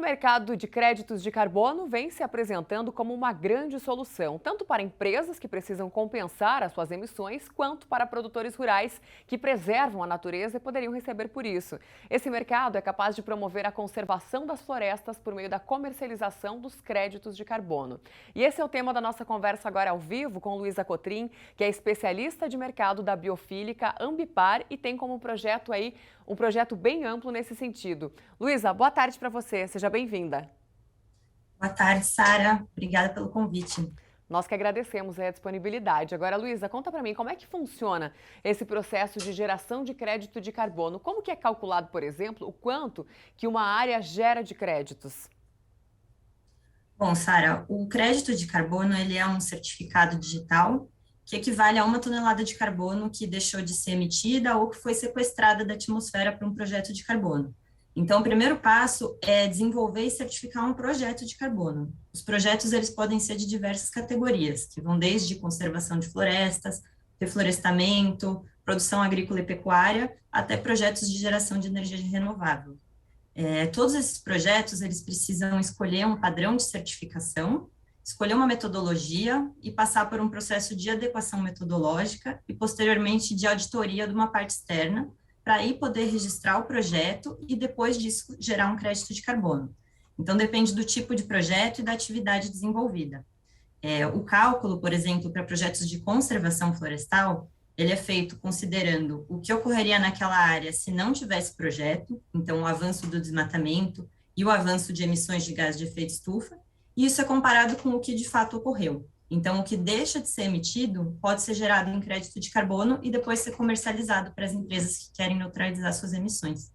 mercado de créditos de carbono vem se apresentando como uma grande solução, tanto para empresas que precisam compensar as suas emissões, quanto para produtores rurais que preservam a natureza e poderiam receber por isso. Esse mercado é capaz de promover a conservação das florestas por meio da comercialização dos créditos de carbono. E esse é o tema da nossa conversa agora ao vivo com Luísa Cotrim, que é especialista de mercado da biofílica Ambipar e tem como projeto aí um projeto bem amplo nesse sentido. Luísa, boa tarde para você, seja bem-vinda. Boa tarde, Sara. Obrigada pelo convite. Nós que agradecemos a disponibilidade. Agora, Luísa, conta para mim como é que funciona esse processo de geração de crédito de carbono. Como que é calculado, por exemplo, o quanto que uma área gera de créditos? Bom, Sara, o crédito de carbono, ele é um certificado digital que equivale a 1 tonelada de carbono que deixou de ser emitida ou que foi sequestrada da atmosfera para um projeto de carbono. Então, o primeiro passo é desenvolver e certificar um projeto de carbono. Os projetos, eles podem ser de diversas categorias, que vão desde conservação de florestas, reflorestamento, produção agrícola e pecuária, até projetos de geração de energia renovável. Todos esses projetos, eles precisam escolher um padrão de certificação, escolher uma metodologia e passar por um processo de adequação metodológica e, posteriormente, de auditoria de uma parte externa, para aí poder registrar o projeto e, depois disso, gerar um crédito de carbono. Então, depende do tipo de projeto e da atividade desenvolvida. O cálculo, por exemplo, para projetos de conservação florestal, ele é feito considerando o que ocorreria naquela área se não tivesse projeto, então o avanço do desmatamento e o avanço de emissões de gás de efeito estufa, e isso é comparado com o que de fato ocorreu. Então, o que deixa de ser emitido pode ser gerado em crédito de carbono e depois ser comercializado para as empresas que querem neutralizar suas emissões.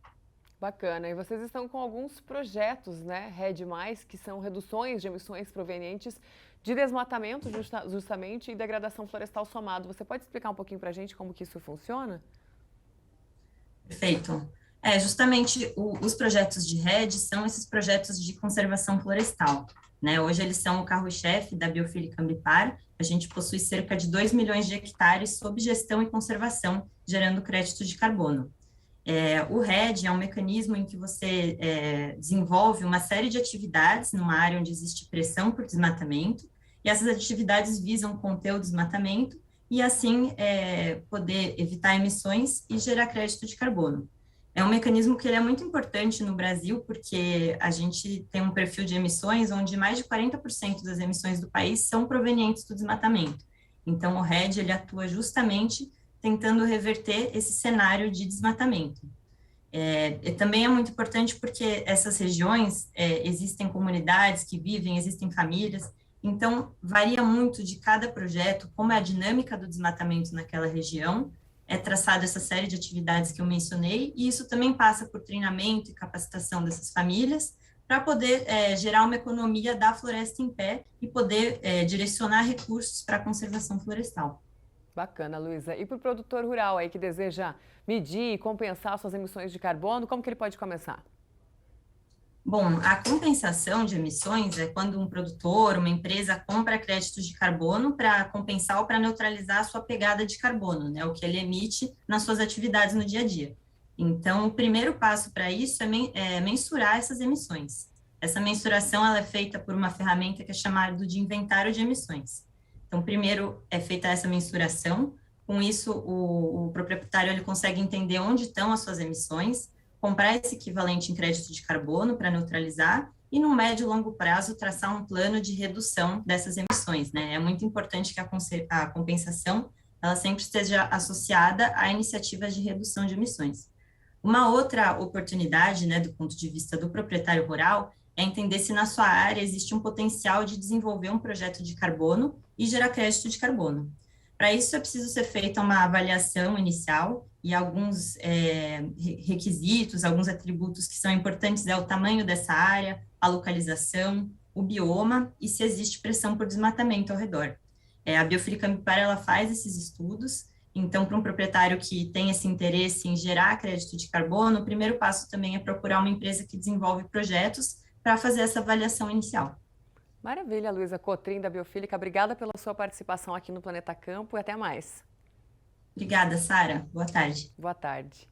Bacana. E vocês estão com alguns projetos, né, RED+, que são reduções de emissões provenientes de desmatamento, justamente, e degradação florestal somado. Você pode explicar um pouquinho para a gente como que isso funciona? Perfeito. Justamente os projetos de RED são esses projetos de conservação florestal, né? Hoje eles são o carro-chefe da Biofílica Ambipar. A gente possui cerca de 2 milhões de hectares sob gestão e conservação, gerando crédito de carbono. O RED é um mecanismo em que você desenvolve uma série de atividades numa área onde existe pressão por desmatamento, e essas atividades visam conter o desmatamento e, assim, poder evitar emissões e gerar crédito de carbono. É um mecanismo que ele é muito importante no Brasil, porque a gente tem um perfil de emissões onde mais de 40% das emissões do país são provenientes do desmatamento. Então, o RED, ele atua justamente tentando reverter esse cenário de desmatamento. Também é muito importante porque essas regiões, existem comunidades que vivem, existem famílias, então varia muito de cada projeto, como é a dinâmica do desmatamento naquela região, é traçada essa série de atividades que eu mencionei, e isso também passa por treinamento e capacitação dessas famílias, para poder gerar uma economia da floresta em pé e poder direcionar recursos para a conservação florestal. Bacana, Luísa. E para o produtor rural aí que deseja medir e compensar suas emissões de carbono, como que ele pode começar? Bom, a compensação de emissões é quando um produtor, uma empresa compra créditos de carbono para compensar ou para neutralizar a sua pegada de carbono, né, o que ele emite nas suas atividades no dia a dia. Então, o primeiro passo para isso é mensurar essas emissões. Essa mensuração ela é feita por uma ferramenta que é chamada de inventário de emissões. Então, primeiro é feita essa mensuração, com isso o proprietário ele consegue entender onde estão as suas emissões, comprar esse equivalente em crédito de carbono para neutralizar e, no médio e longo prazo, traçar um plano de redução dessas emissões, né? É muito importante que a compensação ela sempre esteja associada a iniciativas de redução de emissões. Uma outra oportunidade, né, do ponto de vista do proprietário rural, é entender se na sua área existe um potencial de desenvolver um projeto de carbono e gerar crédito de carbono. Para isso, é preciso ser feita uma avaliação inicial e alguns requisitos, alguns atributos que são importantes é o tamanho dessa área, a localização, o bioma e se existe pressão por desmatamento ao redor. A Biofílica Ambipar, ela faz esses estudos, então, para um proprietário que tem esse interesse em gerar crédito de carbono, o primeiro passo também é procurar uma empresa que desenvolve projetos para fazer essa avaliação inicial. Maravilha, Luísa Cotrim, da Biofílica. Obrigada pela sua participação aqui no Planeta Campo e até mais. Obrigada, Sara. Boa tarde. Boa tarde.